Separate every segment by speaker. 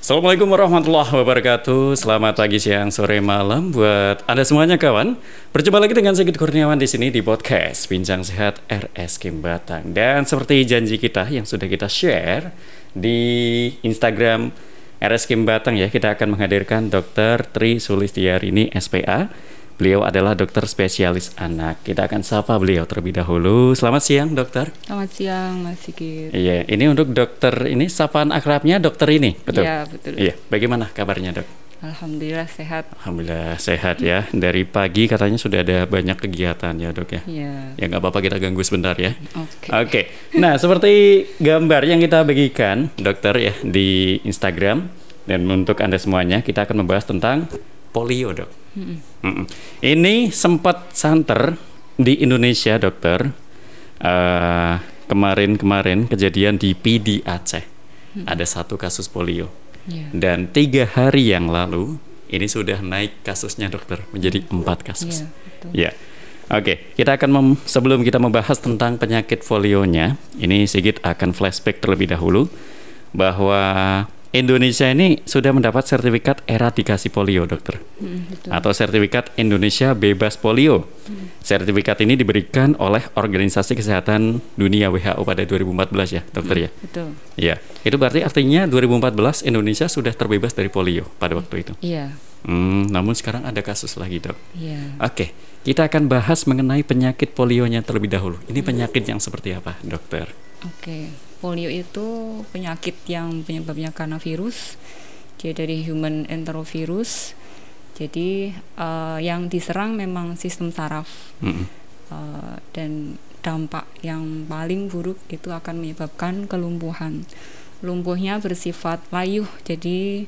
Speaker 1: Assalamualaikum warahmatullahi wabarakatuh. Selamat pagi, siang, sore, malam buat Anda semuanya kawan. Berjumpa lagi dengan Sigit Kurniawan di sini di podcast Bincang Sehat RSKIM Batang. Dan seperti janji kita yang sudah kita share di Instagram RSKIM Batang ya, kita akan menghadirkan Dr. Tri Sulistiarini SPA. Beliau adalah dokter spesialis anak. Kita akan sapa beliau terlebih dahulu. Selamat siang, dokter.
Speaker 2: Selamat siang, Mas Sigit.
Speaker 1: Iya, ini untuk dokter ini sapaan akrabnya dokter ini, betul?
Speaker 2: Iya, betul.
Speaker 1: Iya, bagaimana kabarnya, Dok?
Speaker 2: Alhamdulillah sehat.
Speaker 1: Alhamdulillah sehat ya. Dari pagi katanya sudah ada banyak kegiatan ya, Dok ya.
Speaker 2: Iya.
Speaker 1: Ya nggak apa-apa, kita ganggu sebentar ya.
Speaker 2: Oke.
Speaker 1: Oke. Nah, seperti gambar yang kita bagikan, dokter ya, di Instagram. Dan untuk Anda semuanya, kita akan membahas tentang polio, Dok. Ini sempat santer di Indonesia, dokter. Kemarin kejadian di PD Aceh. Ada satu kasus polio. Dan 3 hari yang lalu ini sudah naik kasusnya, dokter, menjadi 4 kasus.
Speaker 2: Betul.
Speaker 1: Ya. Oke, kita akan sebelum kita membahas tentang penyakit polionya, ini Sigit akan flashback terlebih dahulu bahwa Indonesia ini sudah mendapat sertifikat eradikasi polio, dokter.
Speaker 2: Betul.
Speaker 1: Atau sertifikat Indonesia bebas polio. Sertifikat ini diberikan oleh Organisasi Kesehatan Dunia WHO pada 2014 ya, dokter ya.
Speaker 2: Betul.
Speaker 1: Ya, itu berarti artinya 2014 Indonesia sudah terbebas dari polio pada waktu itu.
Speaker 2: Iya.
Speaker 1: Namun sekarang ada kasus lagi, dok.
Speaker 2: Iya.
Speaker 1: Oke, kita akan bahas mengenai penyakit polionya terlebih dahulu. Ini penyakit yang seperti apa, dokter?
Speaker 2: Oke. Polio itu penyakit yang penyebabnya karena virus. Dia dari human enterovirus. Jadi yang diserang memang sistem saraf. Dan dampak yang paling buruk itu akan menyebabkan kelumpuhan. Lumpuhnya bersifat layuh, jadi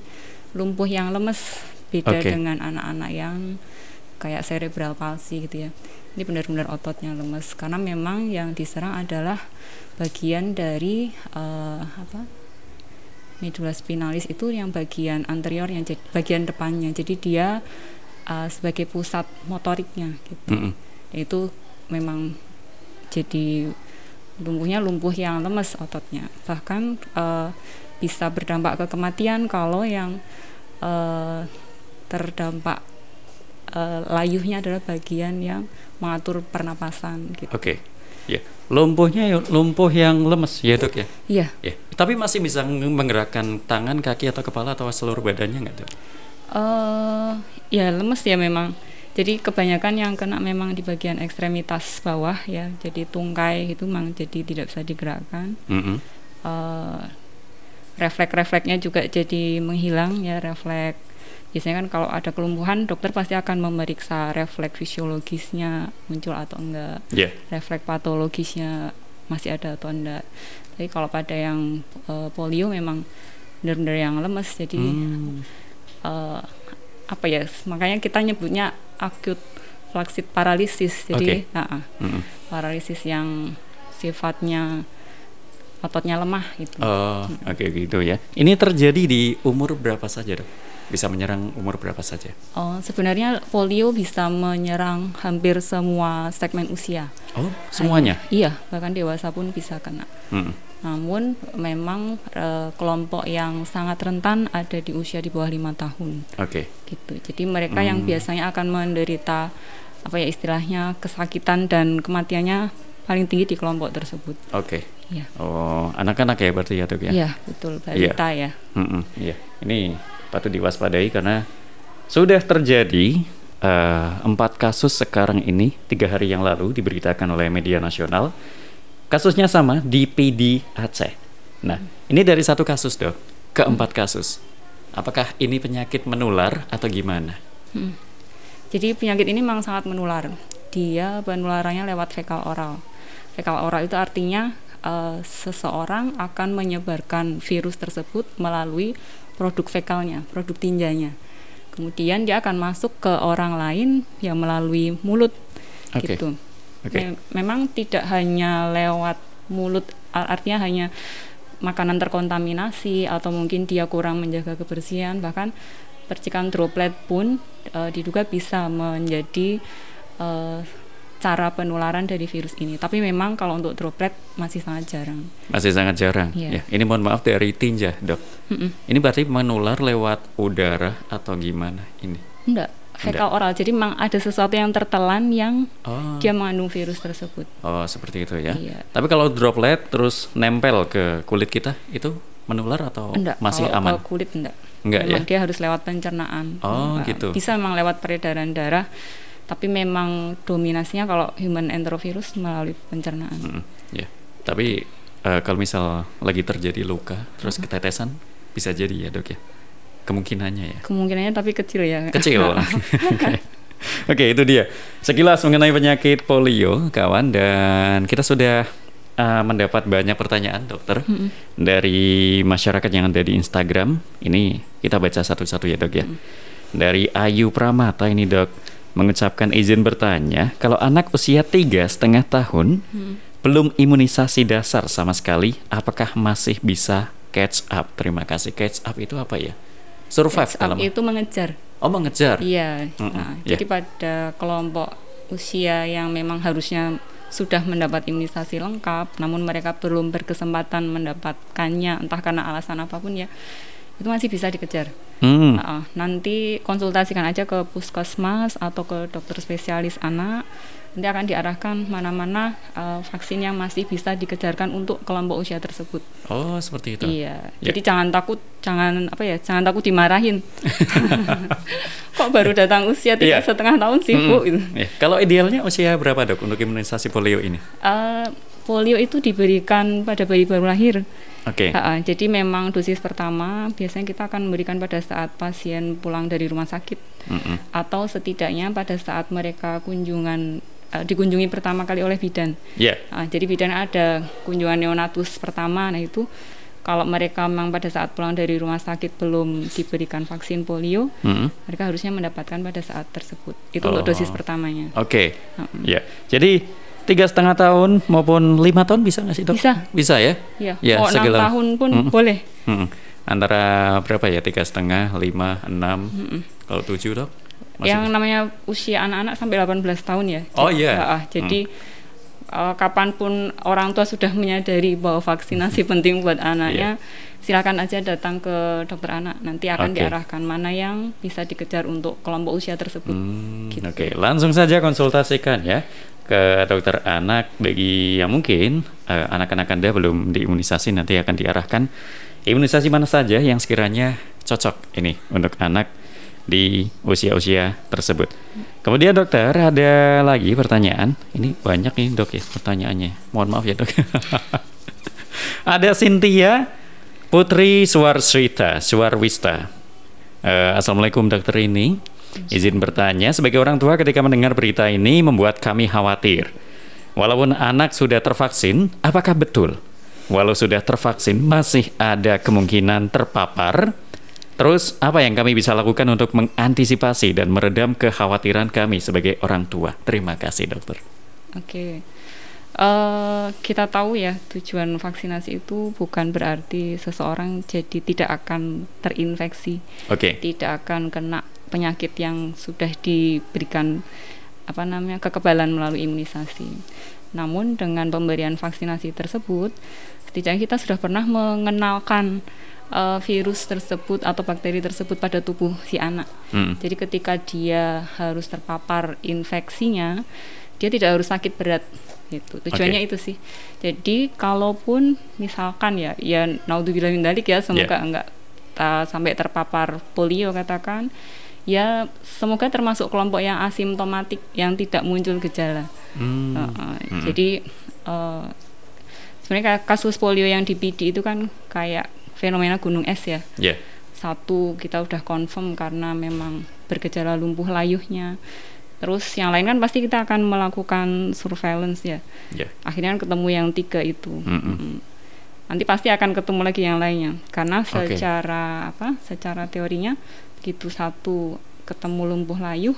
Speaker 2: lumpuh yang lemes. Beda dengan anak-anak yang kayak cerebral palsy gitu ya. Ini benar-benar ototnya lemes karena memang yang diserang adalah bagian dari medula spinalis, itu yang bagian anterior, yang bagian depannya. Jadi dia sebagai pusat motoriknya gitu. Itu memang jadi lumpuh yang lemes ototnya. Bahkan bisa berdampak ke kematian kalau yang terdampak layuhnya adalah bagian yang mengatur pernapasan gitu.
Speaker 1: Oke. Ya, lumpuhnya lumpuh yang lemes ya, dok ya.
Speaker 2: Iya.
Speaker 1: Ya. Tapi masih bisa menggerakkan tangan, kaki atau kepala atau seluruh badannya nggak, dok?
Speaker 2: Ya lemes ya memang. Jadi kebanyakan yang kena memang di bagian ekstremitas bawah ya. Jadi tungkai itu memang jadi tidak bisa digerakkan. Refleks-refleksnya juga jadi menghilang ya, refleks. Biasanya kan kalau ada kelumpuhan, dokter pasti akan memeriksa refleks fisiologisnya muncul atau enggak, refleks patologisnya masih ada atau enggak. Tapi kalau pada yang polio memang benar-benar yang lemes, jadi makanya kita nyebutnya acute flaccid paralysis. Jadi paralisis yang sifatnya ototnya lemah gitu.
Speaker 1: Oke, gitu ya. Ini terjadi di umur berapa saja, dok? Bisa menyerang umur berapa saja?
Speaker 2: Sebenarnya polio bisa menyerang hampir semua segmen usia.
Speaker 1: Semuanya?
Speaker 2: Iya, bahkan dewasa pun bisa kena. Namun memang kelompok yang sangat rentan ada di usia di bawah 5 tahun. Gitu. Jadi mereka yang biasanya akan menderita istilahnya kesakitan dan kematiannya paling tinggi di kelompok tersebut. Ya.
Speaker 1: Anak-anak ya berarti ya, dok ya?
Speaker 2: Iya, betul, balita ya.
Speaker 1: Iya. Ini patut diwaspadai karena sudah terjadi 4 kasus sekarang ini, 3 hari yang lalu diberitakan oleh media nasional. Kasusnya sama di PD Aceh. Nah, ini dari 1 kasus, dok, ke 4 kasus. Apakah ini penyakit menular atau gimana?
Speaker 2: Jadi penyakit ini memang sangat menular. Dia penularannya lewat fekal oral. Fekal oral itu artinya seseorang akan menyebarkan virus tersebut melalui produk fekalnya, produk tinjanya. Kemudian dia akan masuk ke orang lain yang melalui mulut, gitu. Memang tidak hanya lewat mulut, artinya hanya makanan terkontaminasi atau mungkin dia kurang menjaga kebersihan, bahkan percikan droplet pun diduga bisa menjadi cara penularan dari virus ini. Tapi memang kalau untuk droplet masih sangat jarang.
Speaker 1: Masih sangat jarang.
Speaker 2: Iya.
Speaker 1: Ya, ini mohon maaf dari tinja, Dok. Ini berarti menular lewat udara atau gimana ini?
Speaker 2: Enggak, fekal oral. Jadi memang ada sesuatu yang tertelan yang
Speaker 1: Oh.
Speaker 2: dia mengandung virus tersebut.
Speaker 1: Oh, seperti itu ya.
Speaker 2: Iya.
Speaker 1: Tapi kalau droplet terus nempel ke kulit kita, itu menular atau
Speaker 2: Enggak,
Speaker 1: masih
Speaker 2: kalau
Speaker 1: aman?
Speaker 2: ke kulit enggak.
Speaker 1: Enggak
Speaker 2: Memang
Speaker 1: ya?
Speaker 2: dia harus lewat pencernaan.
Speaker 1: Oh, gitu.
Speaker 2: Bisa memang lewat peredaran darah, tapi memang dominasinya kalau human enterovirus melalui pencernaan.
Speaker 1: Ya. Tapi kalau misal lagi terjadi luka terus ketetesan, bisa jadi ya, Dok ya. Kemungkinannya ya.
Speaker 2: Kemungkinannya tapi kecil ya.
Speaker 1: Kecil. Oke. Oke, itu dia. Sekilas mengenai penyakit polio, kawan, dan kita sudah mendapat banyak pertanyaan, dokter, dari masyarakat yang ada di Instagram. Ini kita baca satu-satu ya, Dok ya. Dari Ayu Pramata ini, Dok, mengucapkan izin bertanya, kalau anak usia 3,5 tahun belum imunisasi dasar sama sekali, apakah masih bisa catch up? Terima kasih. Catch up itu apa ya? Survive
Speaker 2: Catch up
Speaker 1: dalam
Speaker 2: itu mengejar.
Speaker 1: Oh, mengejar.
Speaker 2: Iya. Nah,
Speaker 1: Iya.
Speaker 2: jadi pada kelompok usia yang memang harusnya sudah mendapat imunisasi lengkap, namun mereka belum berkesempatan mendapatkannya, entah karena alasan apapun ya, itu masih bisa dikejar. Nanti konsultasikan aja ke puskesmas atau ke dokter spesialis anak. Nanti akan diarahkan mana-mana vaksin yang masih bisa dikejarkan untuk kelompok usia tersebut.
Speaker 1: Oh, seperti itu.
Speaker 2: Iya.
Speaker 1: Ya.
Speaker 2: Jadi jangan takut dimarahin. Kok baru datang usia 3,5 tahun sih, Bu? Gitu.
Speaker 1: Ya. Kalau idealnya usia berapa, Dok, untuk imunisasi polio ini?
Speaker 2: Polio itu diberikan pada bayi baru lahir.
Speaker 1: Oke.
Speaker 2: Jadi memang dosis pertama biasanya kita akan memberikan pada saat pasien pulang dari rumah sakit, atau setidaknya pada saat mereka dikunjungi pertama kali oleh bidan.
Speaker 1: Yeah.
Speaker 2: Jadi bidan ada kunjungan neonatus pertama. Nah itu kalau mereka memang pada saat pulang dari rumah sakit belum diberikan vaksin polio, mereka harusnya mendapatkan pada saat tersebut. Itu untuk dosis pertamanya.
Speaker 1: Oke. Ya. Jadi 3,5 tahun maupun 5 tahun bisa nggak sih, Dok?
Speaker 2: Bisa.
Speaker 1: Bisa ya?
Speaker 2: Iya.
Speaker 1: Ya,
Speaker 2: Mau 6 tahun pun boleh.
Speaker 1: Antara berapa ya? 3,5, 5, 6. Kalau 7, Dok?
Speaker 2: Yang namanya usia anak-anak sampai 18 tahun ya.
Speaker 1: Oh iya.
Speaker 2: Jadi kapanpun orang tua sudah menyadari bahwa vaksinasi penting buat anaknya, silakan aja datang ke dokter anak. Nanti akan diarahkan mana yang bisa dikejar untuk kelompok usia tersebut. Gitu.
Speaker 1: Oke, langsung saja konsultasikan ya ke dokter anak. Bagi yang mungkin anak-anak Anda belum diimunisasi, nanti akan diarahkan imunisasi mana saja yang sekiranya cocok ini untuk anak di usia-usia tersebut. Kemudian, dokter, ada lagi pertanyaan. Ini banyak nih, Dok, ya pertanyaannya. Mohon maaf ya, Dok. Ada Cynthia Putri Suwarwista. Assalamualaikum, dokter. Ini izin bertanya, sebagai orang tua ketika mendengar berita ini membuat kami khawatir. Walaupun anak sudah tervaksin, apakah betul walau sudah tervaksin masih ada kemungkinan terpapar? Terus apa yang kami bisa lakukan untuk mengantisipasi dan meredam kekhawatiran kami sebagai orang tua? Terima kasih, dokter.
Speaker 2: Oke. Kita tahu ya, tujuan vaksinasi itu bukan berarti seseorang jadi tidak akan terinfeksi, tidak akan kena penyakit yang sudah diberikan kekebalan melalui imunisasi. Namun dengan pemberian vaksinasi tersebut, setidaknya kita sudah pernah mengenalkan virus tersebut atau bakteri tersebut pada tubuh si anak. Jadi ketika dia harus terpapar infeksinya, dia tidak harus sakit berat. Gitu. Tujuannya itu sih. Jadi kalaupun misalkan ya naudzubillah min dzalik ya, semoga enggak sampai terpapar polio katakan, ya semoga termasuk kelompok yang asimptomatik yang tidak muncul gejala. Jadi sebenarnya kasus polio yang di PD itu kan kayak fenomena gunung es ya. Satu, kita udah confirm karena memang bergejala lumpuh layuhnya. Terus yang lain kan pasti kita akan melakukan surveillance ya. Akhirnya kan ketemu yang 3 itu. Nanti pasti akan ketemu lagi yang lainnya. Karena secara teorinya begitu satu ketemu lumpuh layuh,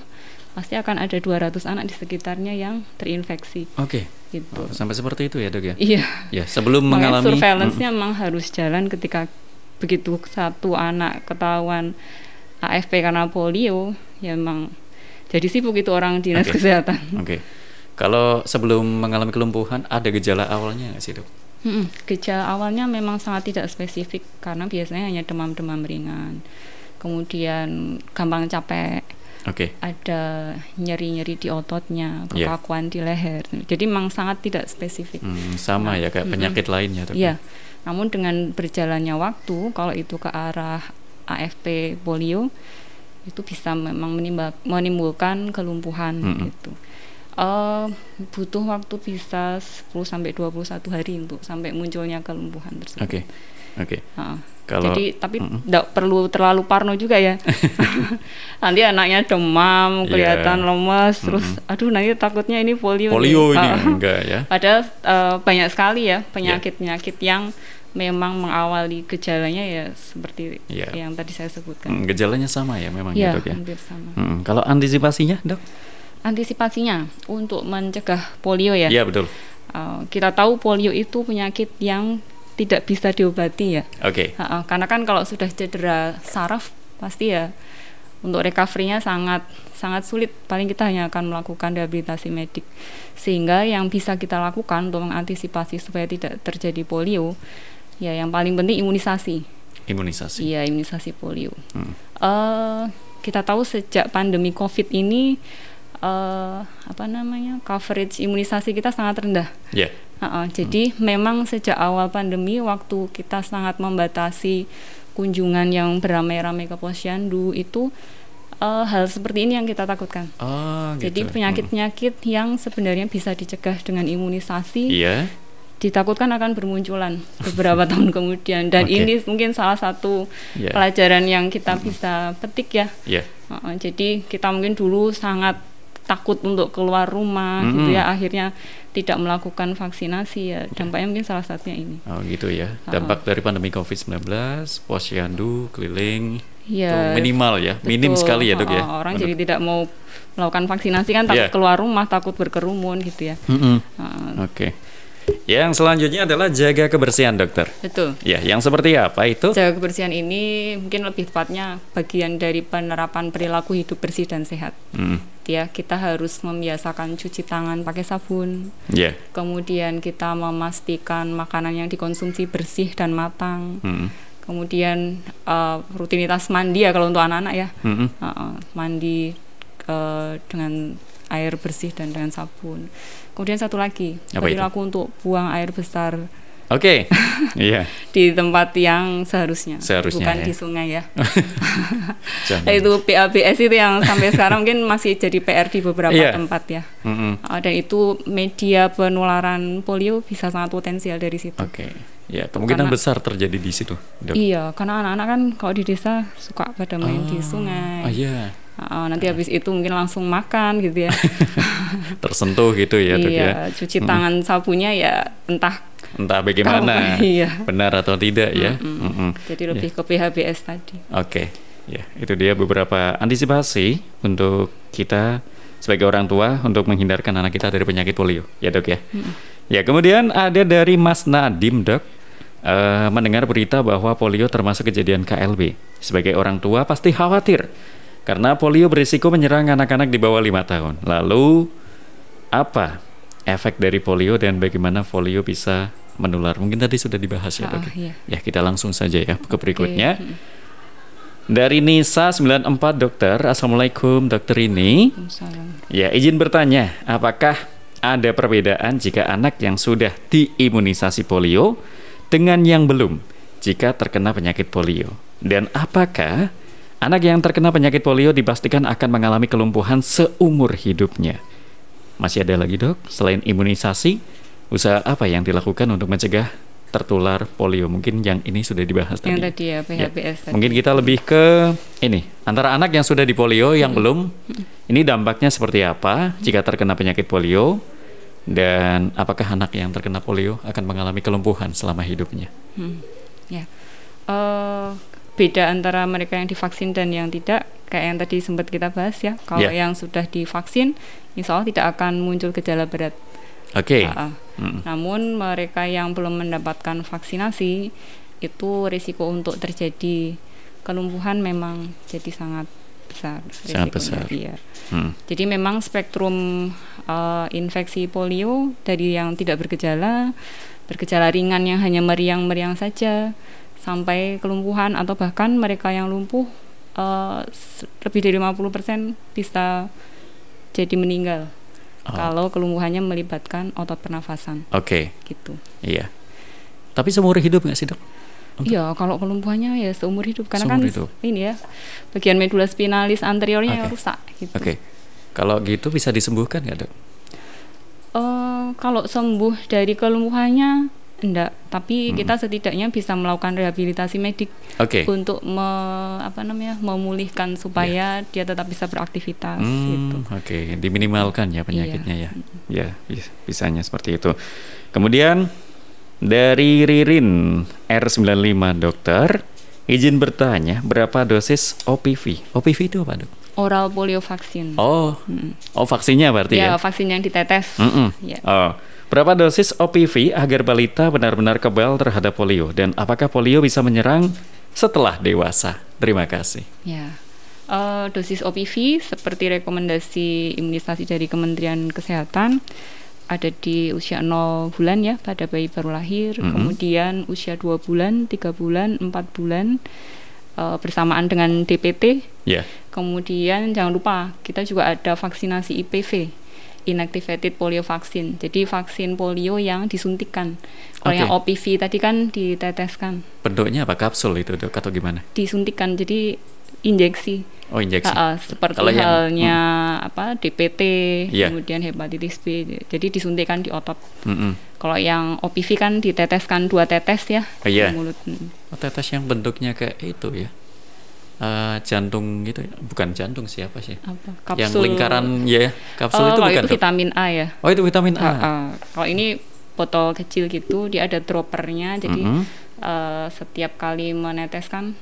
Speaker 2: pasti akan ada 200 anak di sekitarnya yang terinfeksi. Gitu.
Speaker 1: Sampai seperti itu ya, Dok ya?
Speaker 2: Iya.
Speaker 1: Ya, sebelum mengalami
Speaker 2: surveillance-nya memang harus jalan ketika begitu satu anak ketahuan AFP karena polio, ya memang jadi sibuk itu orang dinas kesehatan.
Speaker 1: Kalau sebelum mengalami kelumpuhan ada gejala awalnya nggak sih, Dok?
Speaker 2: Gejala awalnya memang sangat tidak spesifik karena biasanya hanya demam-demam ringan, kemudian gampang capek, ada nyeri-nyeri di ototnya, kekakuan di leher. Jadi memang sangat tidak spesifik.
Speaker 1: Sama ya kayak penyakit lainnya, Dok.
Speaker 2: Iya. Namun dengan berjalannya waktu, kalau itu ke arah AFP polio, itu bisa memang menimbulkan kelumpuhan gitu. Butuh waktu bisa 10-21 hari untuk sampai munculnya kelumpuhan tersebut. Jadi tapi tidak perlu terlalu parno juga ya. Nanti anaknya demam, kelihatan lemes, terus aduh nanti takutnya ini polio
Speaker 1: ini enggak ya.
Speaker 2: Padahal banyak sekali ya penyakit-penyakit yang memang mengawali gejalanya ya seperti yang tadi saya sebutkan.
Speaker 1: Gejalanya sama ya memang ya, Dok ya.
Speaker 2: Hampir sama.
Speaker 1: Kalau antisipasinya, Dok?
Speaker 2: Antisipasinya untuk mencegah polio ya.
Speaker 1: Iya, betul.
Speaker 2: Kita tahu polio itu penyakit yang tidak bisa diobati ya. Karena kan kalau sudah cedera saraf pasti ya untuk recovery-nya sangat sulit. Paling kita hanya akan melakukan rehabilitasi medik. Sehingga yang bisa kita lakukan untuk mengantisipasi supaya tidak terjadi polio, ya yang paling penting imunisasi. Iya, imunisasi polio. Kita tahu sejak pandemi COVID ini coverage imunisasi kita sangat rendah. Jadi memang sejak awal pandemi waktu kita sangat membatasi kunjungan yang beramai-ramai ke posyandu itu hal seperti ini yang kita takutkan. Jadi penyakit-penyakit yang sebenarnya bisa dicegah dengan imunisasi ditakutkan akan bermunculan beberapa tahun kemudian, dan ini mungkin salah satu pelajaran yang kita bisa petik ya. Jadi kita mungkin dulu sangat takut untuk keluar rumah gitu ya, akhirnya tidak melakukan vaksinasi ya, dampaknya mungkin salah satunya ini.
Speaker 1: Gitu ya, dampak dari pandemi COVID-19, posyandu keliling itu minimal ya, minim sekali ya, Dok ya.
Speaker 2: Orang jadi tidak mau melakukan vaksinasi kan, takut keluar rumah, takut berkerumun gitu ya.
Speaker 1: Yang selanjutnya adalah jaga kebersihan, Dokter.
Speaker 2: Betul.
Speaker 1: Ya, yang seperti apa itu?
Speaker 2: Jaga kebersihan ini mungkin lebih tepatnya bagian dari penerapan perilaku hidup bersih dan sehat. Ya, kita harus membiasakan cuci tangan pakai sabun. Kemudian kita memastikan makanan yang dikonsumsi bersih dan matang. Kemudian rutinitas mandi ya kalau untuk anak-anak ya. Mandi dengan air bersih dan dengan sabun. Kemudian satu lagi, perilaku untuk buang air besar. Di tempat yang seharusnya bukan di sungai ya. Itu PABS itu yang sampai sekarang mungkin masih jadi PR di beberapa tempat ya. Dan itu media penularan polio bisa sangat potensial dari situ.
Speaker 1: Kemungkinan besar terjadi di situ, Dok.
Speaker 2: Iya, karena anak-anak kan kalau di desa suka pada main di sungai. Nanti habis itu mungkin langsung makan gitu ya.
Speaker 1: Tersentuh gitu ya, Dok ya.
Speaker 2: Cuci tangan sabunnya ya entah
Speaker 1: bagaimana benar atau tidak ya.
Speaker 2: Jadi lebih ke PHBS tadi.
Speaker 1: Itu dia beberapa antisipasi untuk kita sebagai orang tua untuk menghindarkan anak kita dari penyakit polio ya, Dok ya. Kemudian ada dari Mas Nadim, Dok. Mendengar berita bahwa polio termasuk kejadian KLB. Sebagai orang tua pasti khawatir karena polio berisiko menyerang anak-anak di bawah 5 tahun. Lalu apa efek dari polio dan bagaimana polio bisa menular? Mungkin tadi sudah dibahas ya, Dok. Ya, kita langsung saja ya ke berikutnya. Dari Nisa 94, Dokter. Assalamualaikum, Dokter ini. Ya, izin bertanya, apakah ada perbedaan jika anak yang sudah diimunisasi polio dengan yang belum jika terkena penyakit polio? Dan apakah anak yang terkena penyakit polio dipastikan akan mengalami kelumpuhan seumur hidupnya? Masih ada lagi, Dok, selain imunisasi, usaha apa yang dilakukan untuk mencegah tertular polio? Mungkin yang ini sudah dibahas
Speaker 2: yang tadi ya, PHBS tadi.
Speaker 1: Mungkin kita lebih ke ini, antara anak yang sudah di polio, yang belum, ini dampaknya seperti apa jika terkena penyakit polio, dan apakah anak yang terkena polio akan mengalami kelumpuhan selama hidupnya?
Speaker 2: Beda antara mereka yang divaksin dan yang tidak, kayak yang tadi sempat kita bahas ya. Kalau yang sudah divaksin, insya Allah tidak akan muncul gejala berat. Namun mereka yang belum mendapatkan vaksinasi, itu risiko untuk terjadi kelumpuhan memang jadi sangat besar.
Speaker 1: Sangat besar.
Speaker 2: Iya. Jadi memang spektrum infeksi polio dari yang tidak bergejala ringan yang hanya meriang-meriang saja, sampai kelumpuhan, atau bahkan mereka yang lumpuh lebih dari 50% bisa jadi meninggal kalau kelumpuhannya melibatkan otot pernafasan.
Speaker 1: Oke.
Speaker 2: Gitu.
Speaker 1: Iya. Tapi seumur hidup nggak sih, Dok?
Speaker 2: Iya, kalau kelumpuhannya ya seumur hidup, karena
Speaker 1: seumur
Speaker 2: kan
Speaker 1: hidup.
Speaker 2: Ini ya bagian medula spinalis anteriornya yang rusak. Gitu.
Speaker 1: Oke. Kalau gitu bisa disembuhkan nggak, Dok?
Speaker 2: Kalau sembuh dari kelumpuhannya enggak, tapi kita setidaknya bisa melakukan rehabilitasi medik untuk memulihkan supaya dia tetap bisa beraktivitas. Gitu.
Speaker 1: Oke, diminimalkan ya penyakitnya. Ya, bisanya seperti itu. Kemudian dari Ririn R95, dokter, izin bertanya berapa dosis OPV? OPV itu apa, Dok?
Speaker 2: Oral polio vaksin.
Speaker 1: Oh, vaksinnya berarti ya?
Speaker 2: Ya, vaksin yang ditetes. Ya.
Speaker 1: Oh, berapa dosis OPV agar balita benar-benar kebal terhadap polio, dan apakah polio bisa menyerang setelah dewasa? Terima kasih.
Speaker 2: Ya, dosis OPV seperti rekomendasi imunisasi dari Kementerian Kesehatan ada di usia 0 bulan ya pada bayi baru lahir, kemudian usia 2 bulan, 3 bulan, 4 bulan. Bersamaan dengan DPT. Kemudian jangan lupa kita juga ada vaksinasi IPV, inactivated polio vaccine. Jadi vaksin polio yang disuntikan. Kalau yang OPV tadi kan diteteskan.
Speaker 1: Bentuknya apa, kapsul itu, Dok, atau gimana?
Speaker 2: Disuntikan, jadi injeksi.
Speaker 1: Oh, injeksi.
Speaker 2: Seperti kalau halnya DPT, kemudian hepatitis B. Jadi disuntikan di otot. Kalau yang OPV kan diteteskan 2 tetes ya di mulut.
Speaker 1: Tetes yang bentuknya kayak itu ya. Jantung gitu ya. Bukan jantung, siapa sih?
Speaker 2: Kapsul.
Speaker 1: Yang lingkaran ya, kapsul itu bukan.
Speaker 2: Kalau itu vitamin A ya.
Speaker 1: Oh, itu vitamin A.
Speaker 2: Kalau ini botol kecil gitu, dia ada droppernya. Jadi setiap kali meneteskan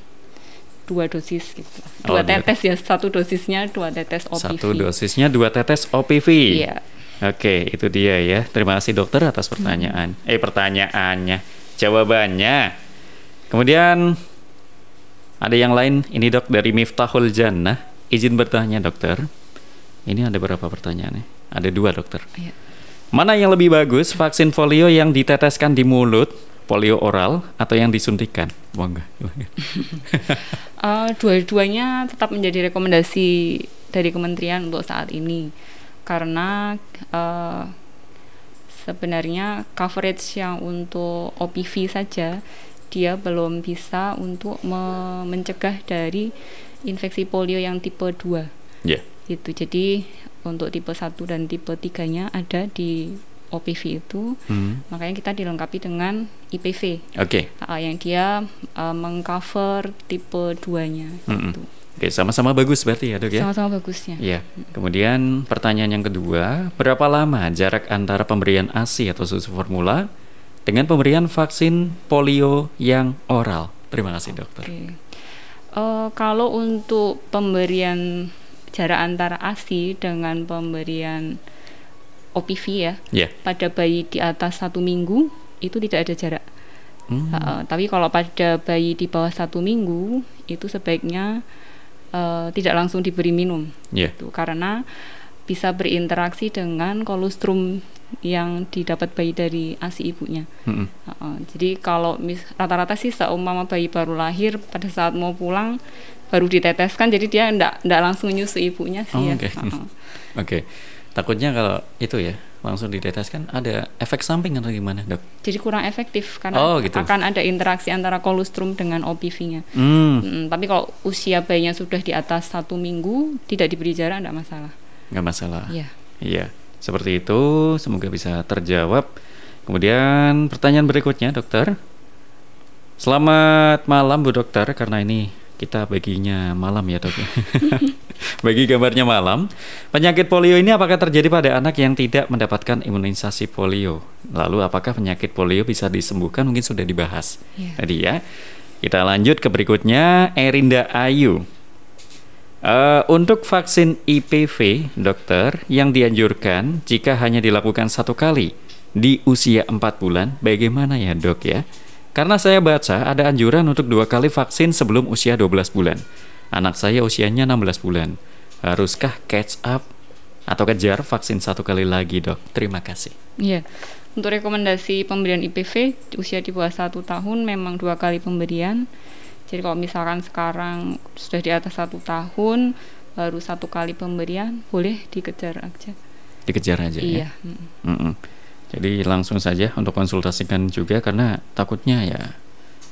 Speaker 2: 2 dosis gitu. 2 tetes ya, 1 dosisnya 2 tetes OPV.
Speaker 1: 1 dosisnya 2 tetes OPV.
Speaker 2: Iya.
Speaker 1: Oke, itu dia ya. Terima kasih, dokter, atas pertanyaannya. Jawabannya. Kemudian ada yang lain, ini, Dok, dari Miftahul Jannah. Izin bertanya, dokter. Ini ada berapa pertanyaannya? Ada 2, dokter.
Speaker 2: Iya.
Speaker 1: Mana yang lebih bagus, vaksin polio yang diteteskan di mulut, polio oral, atau yang disuntikan? Bangga.
Speaker 2: Dua-duanya tetap menjadi rekomendasi dari kementerian untuk saat ini, karena sebenarnya coverage yang untuk OPV saja dia belum bisa untuk mencegah dari infeksi polio yang tipe 2. Gitu. Jadi untuk tipe 1 dan tipe 3-nya ada di OPV itu. Makanya kita dilengkapi dengan IPV. Yang dia mengcover tipe 2-nya gitu.
Speaker 1: Oke, sama-sama bagus berarti ya, Dok, ya?
Speaker 2: Sama-sama bagusnya.
Speaker 1: Iya. Kemudian pertanyaan yang kedua, berapa lama jarak antara pemberian ASI atau susu formula dengan pemberian vaksin polio yang oral? Terima kasih, dokter.
Speaker 2: Kalau untuk pemberian jarak antara ASI dengan pemberian OPV ya, pada bayi di atas 1 minggu itu tidak ada jarak. Tapi kalau pada bayi di bawah 1 minggu itu sebaiknya tidak langsung diberi minum, karena bisa berinteraksi dengan kolostrum yang didapat bayi dari ASI ibunya. Jadi kalau rata-rata sih seumpama bayi baru lahir pada saat mau pulang baru diteteskan, jadi dia enggak langsung nyusu ibunya sih.
Speaker 1: Oke. Takutnya kalau itu ya langsung diteteskan ada efek samping atau gimana, Dok?
Speaker 2: Jadi kurang efektif karena akan ada interaksi antara kolostrum dengan OPV-nya. Tapi kalau usia bayinya sudah di atas 1 minggu tidak diberi jarak, enggak masalah.
Speaker 1: Nggak masalah. Iya. Seperti itu, semoga bisa terjawab. Kemudian pertanyaan berikutnya, dokter. Selamat malam, Bu Dokter, karena ini kita baginya malam ya, Dok. Bagi gambarnya malam. Penyakit polio ini apakah terjadi pada anak yang tidak mendapatkan imunisasi polio? Lalu apakah penyakit polio bisa disembuhkan? Mungkin sudah dibahas tadi ya. Kita lanjut ke berikutnya, Erinda Ayu. Untuk vaksin IPV, dokter, yang dianjurkan jika hanya dilakukan 1 kali di usia 4 bulan, bagaimana ya, Dok ya? Karena saya baca ada anjuran untuk 2 kali vaksin sebelum usia 12 bulan. Anak saya usianya 16 bulan. Haruskah catch up atau kejar vaksin 1 kali lagi, Dok? Terima kasih.
Speaker 2: Iya. Untuk rekomendasi pemberian IPV usia di bawah 1 tahun memang 2 kali pemberian. Jadi kalau misalkan sekarang sudah di atas 1 tahun baru 1 kali pemberian, boleh dikejar aja.
Speaker 1: Dikejar aja
Speaker 2: iya.
Speaker 1: Ya. Jadi langsung saja untuk konsultasikan juga, karena takutnya ya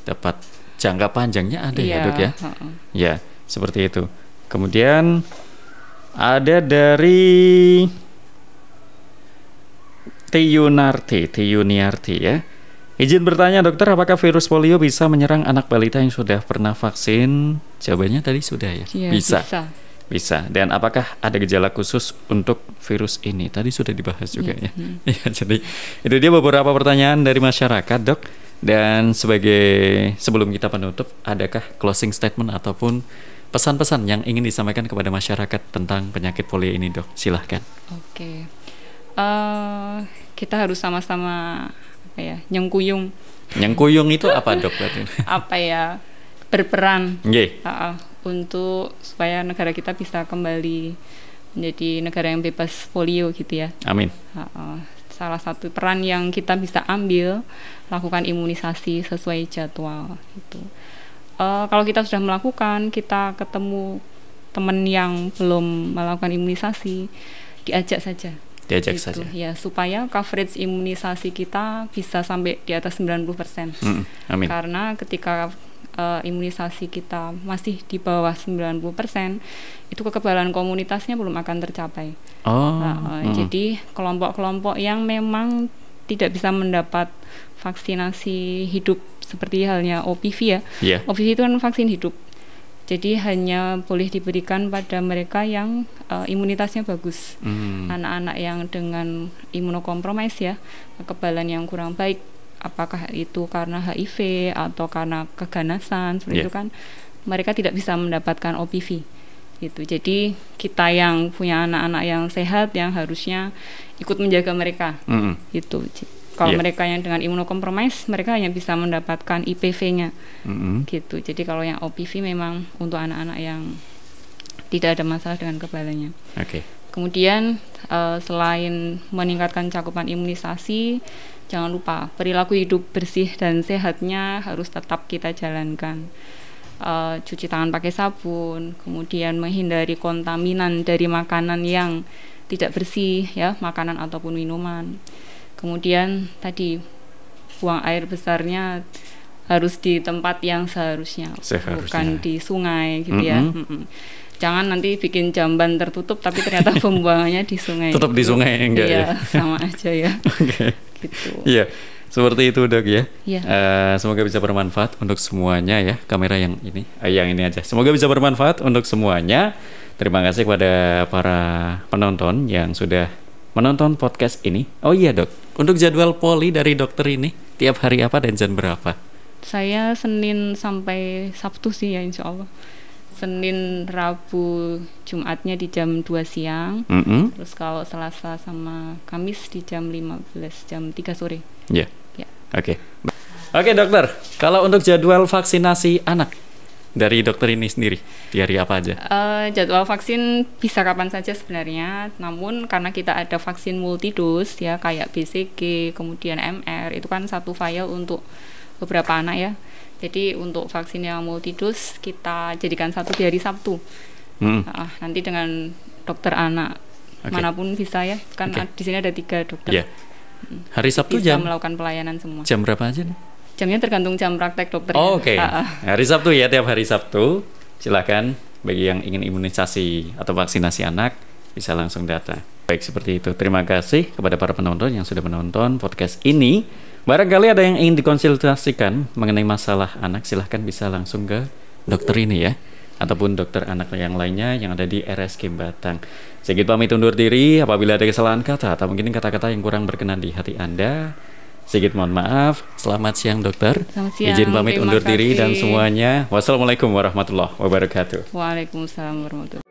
Speaker 1: dapat jangka panjangnya ada ya, Dok ya. Ya, seperti itu. Kemudian ada dari Tiyuniarti ya. Izin bertanya, dokter, apakah virus polio bisa menyerang anak balita yang sudah pernah vaksin? Jawabannya tadi sudah ya.
Speaker 2: Ya,
Speaker 1: bisa. Dan apakah ada gejala khusus untuk virus ini? Tadi sudah dibahas juga ya. Ya, jadi itu dia beberapa pertanyaan dari masyarakat, Dok. Dan sebelum kita penutup, adakah closing statement ataupun pesan-pesan yang ingin disampaikan kepada masyarakat tentang penyakit polio ini, Dok? Silahkan.
Speaker 2: Oke. Kita harus sama-sama nyengkuyung.
Speaker 1: Nyengkuyung itu apa, Dok?
Speaker 2: Berperan untuk supaya negara kita bisa kembali menjadi negara yang bebas polio gitu ya.
Speaker 1: Amin.
Speaker 2: Salah satu peran yang kita bisa ambil, lakukan imunisasi sesuai jadwal gitu. Kalau kita sudah melakukan, kita ketemu teman yang belum melakukan imunisasi, diajak saja ya, supaya coverage imunisasi kita bisa sampai di atas 90%.
Speaker 1: Amin.
Speaker 2: Karena ketika imunisasi kita masih di bawah 90%, itu kekebalan komunitasnya belum akan tercapai. Jadi kelompok-kelompok yang memang tidak bisa mendapat vaksinasi hidup seperti halnya OPV ya. OPV itu kan vaksin hidup. Jadi hanya boleh diberikan pada mereka yang imunitasnya bagus. Anak-anak yang dengan imunokompromis ya, kekebalan yang kurang baik, apakah itu karena HIV atau karena keganasan, seperti itu kan, mereka tidak bisa mendapatkan OPV. Gitu. Jadi kita yang punya anak-anak yang sehat yang harusnya ikut menjaga mereka. Gitu. Kalau mereka yang dengan imunokompromis, mereka hanya bisa mendapatkan IPV-nya. Gitu. Jadi kalau yang OPV memang untuk anak-anak yang tidak ada masalah dengan kekebalannya. Kemudian selain meningkatkan cakupan imunisasi, jangan lupa perilaku hidup bersih dan sehatnya harus tetap kita jalankan. Cuci tangan pakai sabun, kemudian menghindari kontaminan dari makanan yang tidak bersih ya, makanan ataupun minuman. Kemudian tadi buang air besarnya harus di tempat yang seharusnya. Bukan di sungai gitu ya. Jangan nanti bikin jamban tertutup tapi ternyata pembuangannya di sungai.
Speaker 1: Tetap di sungai enggak ya?
Speaker 2: Sama aja ya. Gitu.
Speaker 1: Iya. Seperti itu, Dok ya. Semoga bisa bermanfaat untuk semuanya ya. Kamera yang ini aja. Semoga bisa bermanfaat untuk semuanya. Terima kasih kepada para penonton yang sudah menonton podcast ini. Oh iya, Dok, untuk jadwal poli dari dokter ini tiap hari apa dan jam berapa?
Speaker 2: Saya Senin sampai Sabtu sih ya, insya Allah. Senin, Rabu, Jumatnya di jam 2 siang. Terus kalau Selasa sama Kamis di jam 15, jam 3 sore. Oke, dokter, kalau untuk jadwal vaksinasi anak dari dokter ini sendiri, di hari apa aja? Jadwal vaksin bisa kapan saja sebenarnya, namun karena kita ada vaksin multidos ya, kayak BCG, kemudian MR, itu kan satu file untuk beberapa anak ya. Jadi untuk vaksin yang multidos kita jadikan satu di hari Sabtu. Nanti dengan dokter anak manapun bisa ya, kan di sini ada 3 dokter.
Speaker 1: Hari Sabtu
Speaker 2: bisa melakukan pelayanan semua.
Speaker 1: Jam berapa aja nih?
Speaker 2: Jamnya tergantung jam praktek dokter.
Speaker 1: Hari Sabtu ya, tiap hari Sabtu. Silakan bagi yang ingin imunisasi atau vaksinasi anak bisa langsung datang. Baik, seperti itu. Terima kasih kepada para penonton yang sudah menonton podcast ini. Barangkali ada yang ingin dikonsultasikan mengenai masalah anak, silahkan bisa langsung ke dokter ini ya, ataupun dokter anak yang lainnya yang ada di RSK Batang. Sigit pamit undur diri. Apabila ada kesalahan kata atau mungkin kata-kata yang kurang berkenan di hati Anda, Sigit mohon maaf. Selamat siang, dokter.
Speaker 2: Selamat siang.
Speaker 1: Izin pamit undur diri dan semuanya. Wassalamualaikum warahmatullahi wabarakatuh.
Speaker 2: Waalaikumsalam warahmatullahi wabarakatuh.